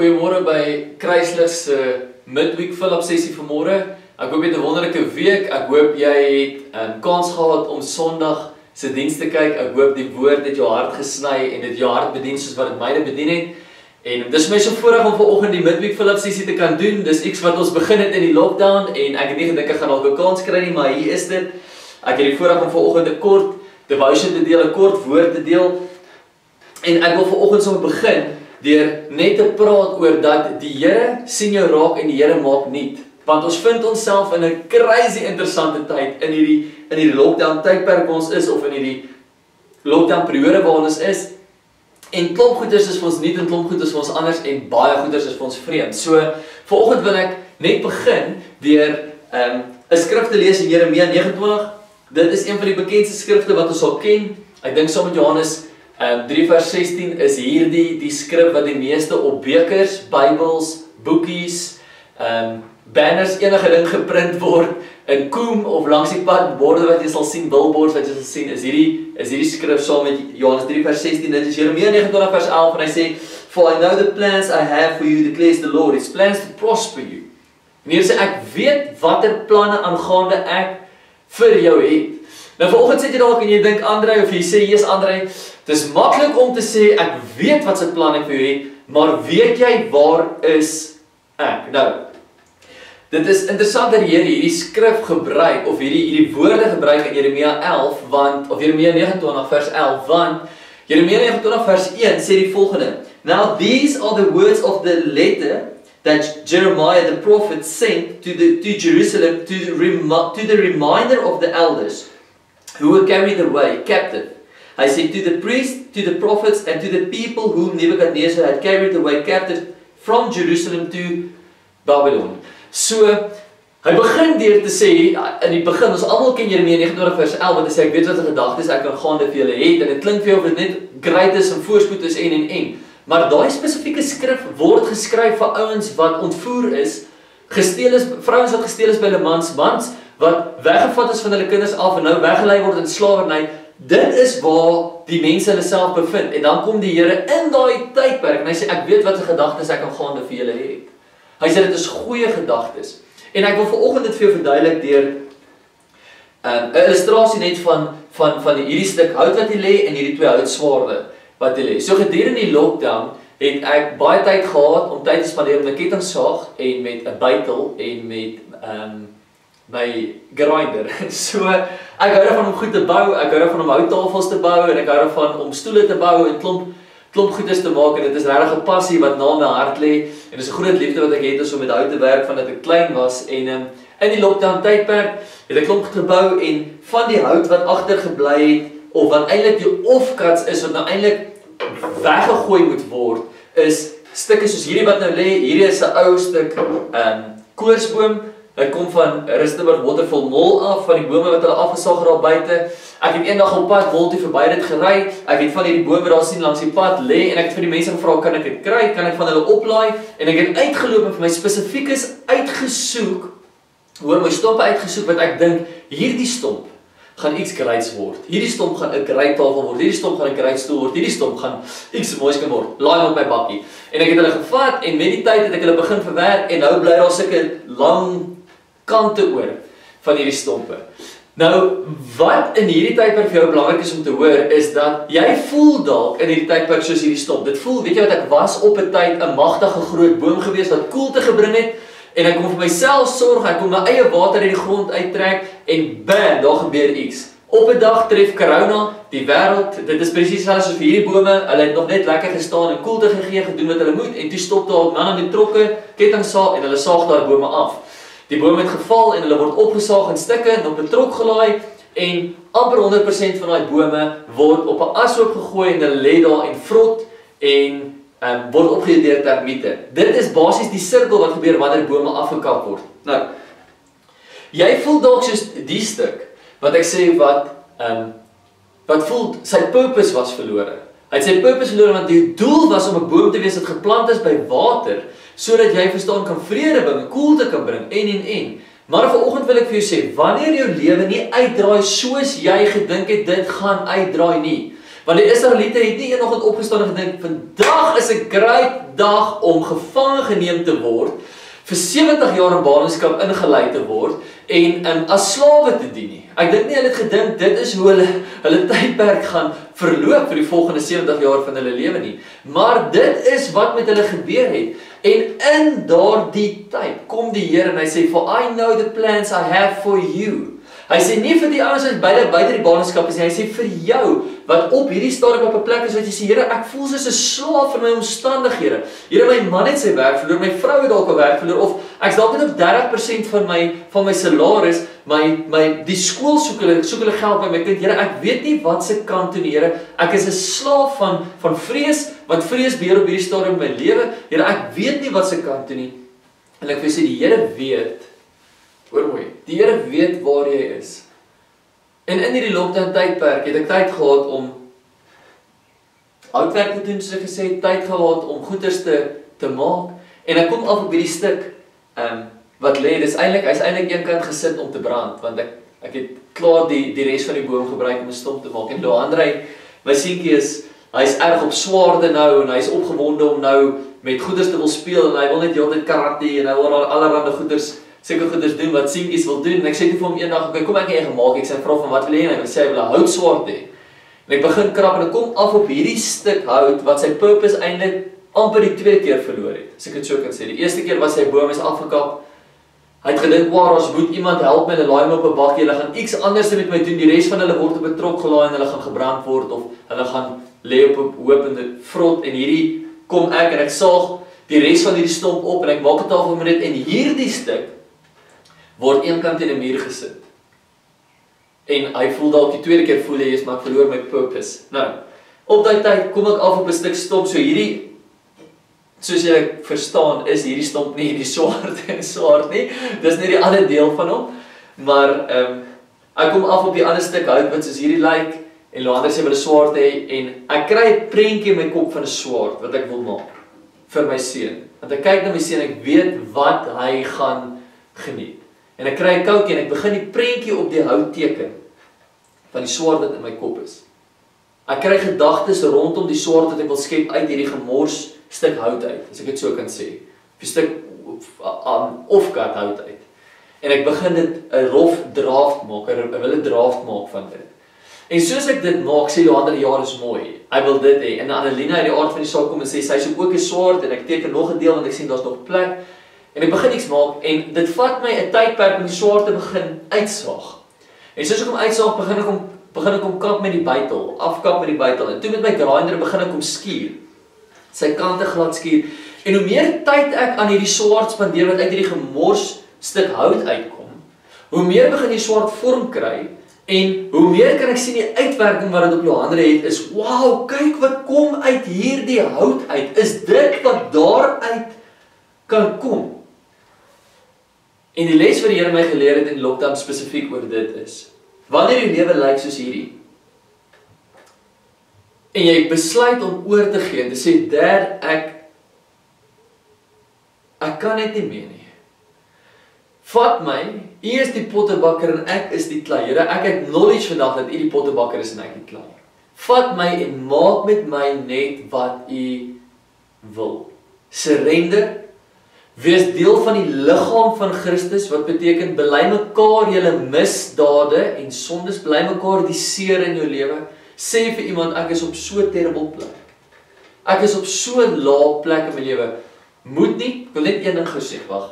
Goeiemôre by Kruislig se Midweek Fill-up sessie vanmôre. Ek hoop jy het 'n wonderlike week. Ek hoop jy het kans gehad om Sondag se diens te kyk. Ek hoop die woord het jou hart gesny en dit jou hart bedien soos wat dit myne bedien het. En dis my so voorreg om vanoggend die Midweek Fill-up sessie te kan doen. Dis iets wat ons begin het in die lockdown en ek het nie gedink ek gaan dalk 'n kans kry nie, maar hier is dit. Ek het die voorreg om vanoggend 'n kort devotion te deel, 'n kort woord te deel. En ek wil vanoggend sommer begin deur net te praat oor dat die Here sien jou raak en die Here maak nuut. Want ons vind onsself in 'n crazy interessante tyd in hierdie lockdown tydperk waar ons is, of in hierdie lockdown periode waar ons is. En klomp goeders is vir ons nuut en klomp goeders is vir ons anders en baie goeders is vir ons vreemd. So vanoggend wil ek net begin deur 'n skrif te lees in Jeremia 29. Dit is een van die bekendste skrifte wat ons sal ken. Ek dink saam met Johannes 3 vers 16 is hierdie die skrif wat die meeste op bekers, Bybels, boekies, banners, enige ding geprint word, in koem of langs die pad, borde wat jy sal sien, billboards wat jy sal sien, is hierdie skrif saam met Johannes 3 vers 16, dit is Jeremia 29 vers 11, en hy sê, "For I know the plans I have for you, declares the Lord, it's plans to prosper you." En hier sê, ek weet watter planne aangaande ek vir jou het. Nou vanoggend sit jy dalk en jy dink, André, of jy sê, "Yes, André, dit is maklik om te sê, ek weet wat se plan ek vir jou het, maar weet jy waar is ek?" Nou, dit is interessant dat die Here hierdie skrif gebruik, of hierdie woorde gebruik in Jeremia 11, of Jeremia 29 vers 11, want Jeremia 29 vers 1 sê die volgende, "Now these are the words of the letter that Jeremiah the prophet sent to Jerusalem to the reminder of the elders who were carried away captive. I said to the priests, to the prophets, and to the people whom Nebuchadnezzar had carried away captive from Jerusalem to Babylon." So, hy begin deur te sê, in die begin, ons almal ken Jeremia 29 vers 11, wat hy sê, ek weet wat die gedagtes ek kan gaande vir julle het, en dit klink vir jou of dit net great is en voorspoed is en. Maar daai spesifieke skrif word geskryf vir ouens wat ontvoer is, gesteel is, vrouens wat gesteel is by hulle mans, wat weggevat is van hulle kinders af en nou weggelei word in slawerny. Dit is waar die mense hulle self bevind. En dan kom die Here in daai tydperk en hy sê, ek weet wat se gedagtes ek kan gaande vir julle het. Hy sê dit is goeie gedagtes. En ek wil vanoggend dit vir jou verduidelik deur 'n illustrasie net van hierdie stuk hout wat hy lê en hierdie twee houtswaarde wat hy lê. So gedurende die lockdown het ek baie tyd gehad om tyd te spandeer met 'n kettingsaag en met 'n bytel en met my grinder. So ek hou daarvan om goed te bou, ek hou daarvan om houttafels te bou en ek hou daarvan om stoele te bou en klomp goeders te maak, en dit is regtig 'n passie wat na my hart lê en dis 'n groot liefde wat ek het is om met hout te werk vandat ek klein was. En in die lockdown tydperk het ek klomp gebou en van die hout wat agtergebly het of wat eintlik die offcuts is wat nou eintlik weggegooi moet word, is stukke soos hierdie wat nou lê. Hierdie is 'n ou stuk koorsboom. Dit kom van Rustenburg Waterfall Mall af, van die bome wat hulle afgesaag het daar buite. Ek het eendag op pad Woltie verby dit gery. Ek het van hierdie bome daar sien langs die pad lê en ek het vir die mense gevra, kan ek dit kry? Kan ek van hulle oplaai? En ek het uitgeloop en vir my spesifiekes uitgesoek, hoor my stompe uitgesoek wat ek dink, hierdie stomp gaan iets greats word. Hierdie stomp gaan 'n great tafel word. Hierdie stomp gaan 'n great stoel word. Hierdie stomp gaan iets moois kan word. Laai op my bakkie. En ek het hulle gevat en met die tyd het ek hulle begin verwerk en nou bly daar sulke lang kante oor van hierdie stompe. Nou, wat in hierdie tydperk vir jou belangrik is om te hoor, is dat jy voel dalk in hierdie tydperk soos hierdie stomp. Dit voel, weet jy wat, ek was op 'n tyd 'n magtige groot boom gewees wat koelte gebring het, en ek kon vir myself sorg, ek kon my eie water uit die grond uittrek, en bam, daar gebeur iets. Op 'n dag tref corona die wêreld, dit is presies soos vir hierdie bome, hulle het nog net lekker gestaan en koelte gegee, gedoen wat hulle moet, en toe stop daar manne met trokke, kettingsaag, en hulle saag daai bome af. Die bome het geval en hulle word opgesaag in stukke en op 'n trok gelaai, en amper 100% van daai bome word op 'n ashoop gegooi en hulle lê daar en vrot en word opgeëet deur termiete. Dit is basies die sirkel wat gebeur wanneer bome afgekap word. Nou, jy voel dalk soos die stuk wat ek sê wat voel sy purpose was verlore. Hy het sy purpose verlore want die doel was om 'n boom te wees wat geplant is by water, sodat jy verstaan kan vrede bring, koelte kan bring en. Maar vanoggend wil ek vir jou sê, wanneer jou lewe nie uitdraai soos jy gedink het dit gaan uitdraai nie, Want die Israeliete het nie eendag opgestaan en gedink, vandag is 'n great dag om gevange geneem te word, vir 70 jaar in ballingskap ingelei te word, en as slawe te dien nie. Ek dink nie hulle het gedink, dit is hoe hulle tydperk gaan verloop vir die volgende 70 jaar van hulle lewe nie. Maar dit is wat met hulle gebeur het. En in daardie tyd kom die Here en hy sê, for I know the plans I have for you. Hy sê nie vir die ouens wat buite die ballingskap is nie, hy sê vir jou, wat op hierdie stadium op 'n plek is, wat jy sê, Here, ek voel soos 'n slaaf van my omstandighede. Here, my man het sy werk verloor, my vrou het dalk 'n werk verloor, of ek's dalk net op 30% van my salaris, die skool soek hulle geld by my kind. Here, ek weet nie wat se kant toe nie, Here. Ek is 'n slaaf van vrees, want vrees beheer op hierdie stadium in my lewe. Here, ek weet nie wat se kant toe nie. En ek wil sê, die Here weet, hoor mooi, die Here weet waar jy is. En in hierdie lockdown tydperk het ek tyd gehad om houtwerk te doen, soos ek gesê, tyd gehad om goeders te maak. En ek kom af op hierdie stuk wat lê, hy's eintlik een kant gesit om te brand, want ek het klaar die res van die boom gebruik om 'n stomp te maak. En André, my seentjie hy's erg op swaarde nou, en hy's opgewonde om nou met goeders te wil speel, en hy wil net heeltyd karate, en hy wil allerhande goeders, seker goeders doen wat seentjies wil doen. En ek sê toe vir hom eendag, okay, kom ek en jy gemaak, ek sê vra van wat wil jy, en hy wil sê hy wil 'n houtswaard hê. En ek begin krap en ek kom af op hierdie stuk hout wat sy purpose eintlik amper die tweede keer verloor het, as ek dit so kan sê. Die eerste keer was sy boom is afgekap. Hy het gedink, "Waar ons moet iemand help my, hulle laai my op 'n bakkie, hulle gaan iets anders met my doen. Die res van hulle word op 'n trok gelaai en hulle gaan gebrand word of hulle gaan lê op 'n hopende vrot." En hierdie kom ek en ek saag die res van hierdie stomp op en ek maak 'n tafel met dit, en hierdie stuk word eenkant teen 'n muur gesit. En hy voel dalk die tweede keer voel hy is, maar ek verloor my purpose. Nou, op daai tyd kom ek af op 'n stuk stomp, so hierdie, soos jy verstaan, is hierdie stomp nie die swaard nie. Dis nie die ander deel van hom, maar ek kom af op die ander stuk hout wat soos hierdie lyk, en André sê wil 'n swaard hê, en ek kry 'n prentjie in my kop van 'n swaard wat ek wil maak vir my seun. Want ek kyk na my seun, ek weet wat hy gaan geniet. En ek kry 'n koutjie en ek begin die prentjie op die hout teken van die swaard wat in my kop is. Ek kry gedagtes rondom die swaard wat ek wil skep uit hierdie gemors stuk hout uit, as ek dit so kan sê. 'n Stuk offcut hout uit. En ek begin dit 'n rof draft maak, ek wil 'n draft maak van dit. En soos ek dit maak, sê André, "Ja, is mooi. Hy wil dit hê." En Annelina uit die aard van die saak kom en sê, "Sy soek ook 'n swaard," en ek teken nog 'n deel want ek sien daar's nog plek. En ek begin iets maak, en dit vat my 'n tydperk om die swaard te begin uitsaag. En soos ek hom uitsaag, begin ek hom kap met die bytel, afkap met die bytel. En toe met my grinder begin ek hom skuur. Sy kante glad skuur. En hoe meer tyd ek aan hierdie swaard spandeer wat uit hierdie gemors stuk hout uitkom, hoe meer begin die swaard vorm kry, en hoe meer kan ek sien die uitwerking wat dit op André het is, wow, kyk wat kom uit hierdie hout uit. Is dit wat daaruit kan kom? En die les wat die Here my geleer het in lockdown spesifiek oor dit is, wanneer jou lewe lyk soos hierdie, en jy besluit om oor te gee, en te sê, "Dad, ek kan net nie meer nie. Vat my, U is die pottebakker en ek is die klei. Here, ek het knowledge vandag dat U die pottebakker is en ek die klei. Vat my en maak met my net wat U wil." Surrender. Wees deel van die liggaam van Christus, wat beteken, bely mekaar julle misdade en sondes, bely mekaar die seer in jou lewe. Sê vir iemand, ek is op so 'n terrible plek. Ek is op so 'n lae plek in my lewe. Moet nie, ek wil net een ding gesê, wag.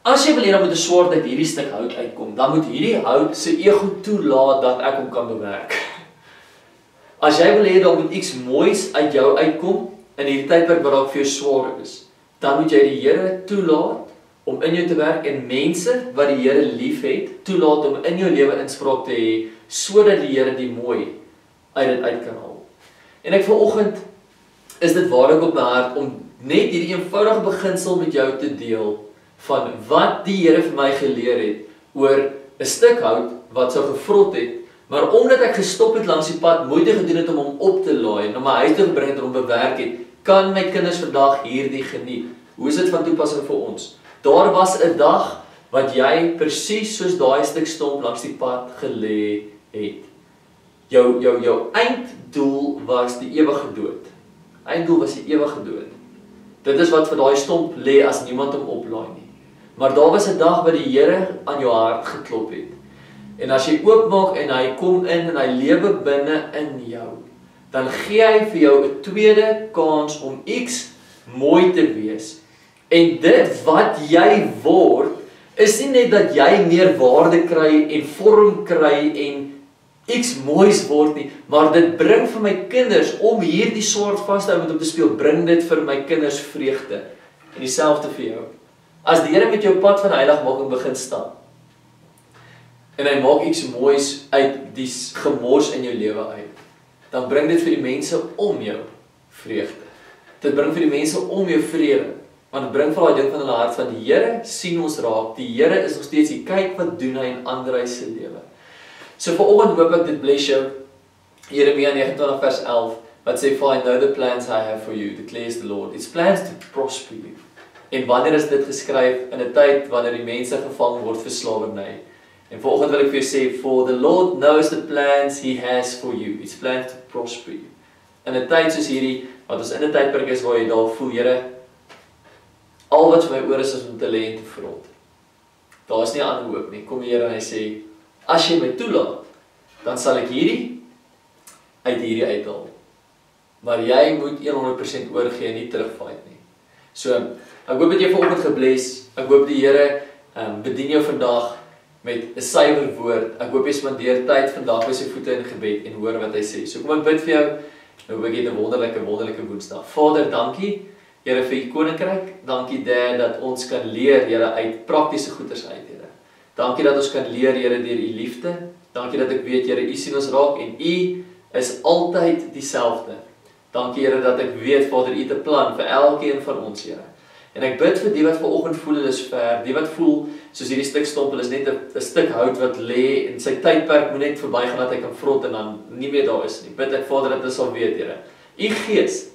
As jy wil hê dan moet 'n swaard uit hierdie stuk hout uitkom, dan moet hierdie hout sy ego toelaat dat ek hom kan bewerk. As jy wil hê dan moet iets moois uit jou uitkom, in hierdie tydperk wat dalk vir jou swaar is, dan moet jy die Here toelaat om in jou te werk, en mense wat die Here liefhet, toelaat om in jou lewe inspraak te hê, sodat die Here die mooi uit dit uit kan haal. En ek vanoggend is dit waarlik op my hart om net hierdie eenvoudige beginsel met jou te deel van wat die Here vir my geleer het oor 'n stuk hout wat sou gevrot het, maar omdat ek gestop het langs die pad, moeite gedoen het om hom op te laai en om my huis te bring en hom bewerk het, kan my kinders vandag hierdie geniet. Hoe is dit van toepassing vir ons? Daar was 'n dag wat jy presies soos daai stuk stomp langs die pad gelê het. jou einddoel was die ewige dood. Einddoel was die ewige dood. Dit is wat vir daai stomp lê as niemand hom oplaai nie. Maar daar was 'n dag wat die Here aan jou hart geklop het. En as jy oopmaak en hy kom in en hy lewe binne in jou, dan gee hy vir jou 'n tweede kans om iets mooi te wees. En dit wat jy word, is nie net dat jy meer waarde kry en vorm kry en iets moois word nie, maar dit bring vir my kinders, om hierdie swaard vas te hou met om te speel, bring dit vir my kinders vreugde. En dieselfde vir jou. As die Here met jou pad van heiligmaking begin staan, en hy maak iets moois uit die gemors in jou lewe uit, dan bring dit vir die mense om jou vreugde. Dit bring vir die mense om jou vrede, want dit bring vir daai ding van hulle hart van die Here sien ons raak, die Here is nog steeds hier, kyk wat doen hy in ander se lewe. So vanoggend hoop ek dit bless jou. Jeremia 29 vers 11, wat sê, "For I know the plans I have for you, declares the Lord. It's plans to prosper you." En wanneer is dit geskryf? In 'n tyd wanneer die mense gevang word vir slawerny. En vanoggend wil ek vir jou sê, "For the Lord knows the plans He has for you. It's plans to prosper you." In 'n tyd soos hierdie, wat ons in 'n tydperk is waar jy dalk voel, Here, al wat vir my oor is om te lê en te vrot. Daar is nie 'n ander hoop nie. Kom die Here en hy sê, "As jy my toelaat, dan sal ek hierdie uithaal. Maar jy moet 100% oorgee en nie terugfight nie." So, ek hoop dat jy vanoggend gebless. Ek hoop die Here bedien jou vandag met 'n suiwer woord. Ek hoop jy spandeer tyd vandag by sy voete in gebed en hoor wat hy sê. So kom ek bid vir jou. Nou hoop ek jy 'n wonderlike Woensdag. Vader, dankie, Here, vir u koninkryk. Dankie, Dad, dat ons kan leer, Here, uit praktiese goeders uit, Here. Dankie dat ons kan leer, Here, deur u liefde. Dankie dat ek weet, Here, u sien ons raak en u is altyd dieselfde. Dankie, Here, dat ek weet, Vader, u het 'n plan vir elkeen van ons, Here. En ek bid vir die wat vanoggend voel hulle is ver, die wat voel soos hierdie stuk stompel is net 'n stuk hout wat lê en sy tydperk moet net verbygaan dat hy kan vrot en dan nie meer daar is nie. Bid ek, Vader, dat hulle sal weet, Here. U Gees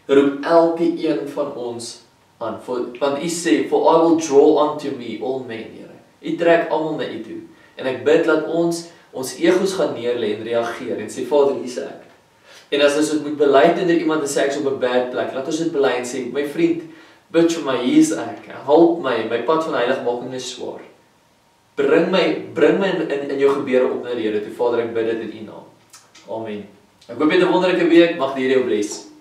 roep elke een van ons aan, want u sê, "For I will draw unto me all men," Here. U trek almal na u toe. En ek bid dat ons egos gaan neerlê en reageer en sê, "Vader, hier is ek." En as ons dit moet bely teenoor iemand en sê ek is op 'n bad plek, laat ons dit bely en sê, "My vriend, bid vir my, hier is ek. Help my pad van heiligmaking is swaar. Bring my in jou gebede op na die Here toe. Vader, ek bid dit in u naam. Amen. Ek hoop jy het 'n wonderlike week, mag die Here jou bless.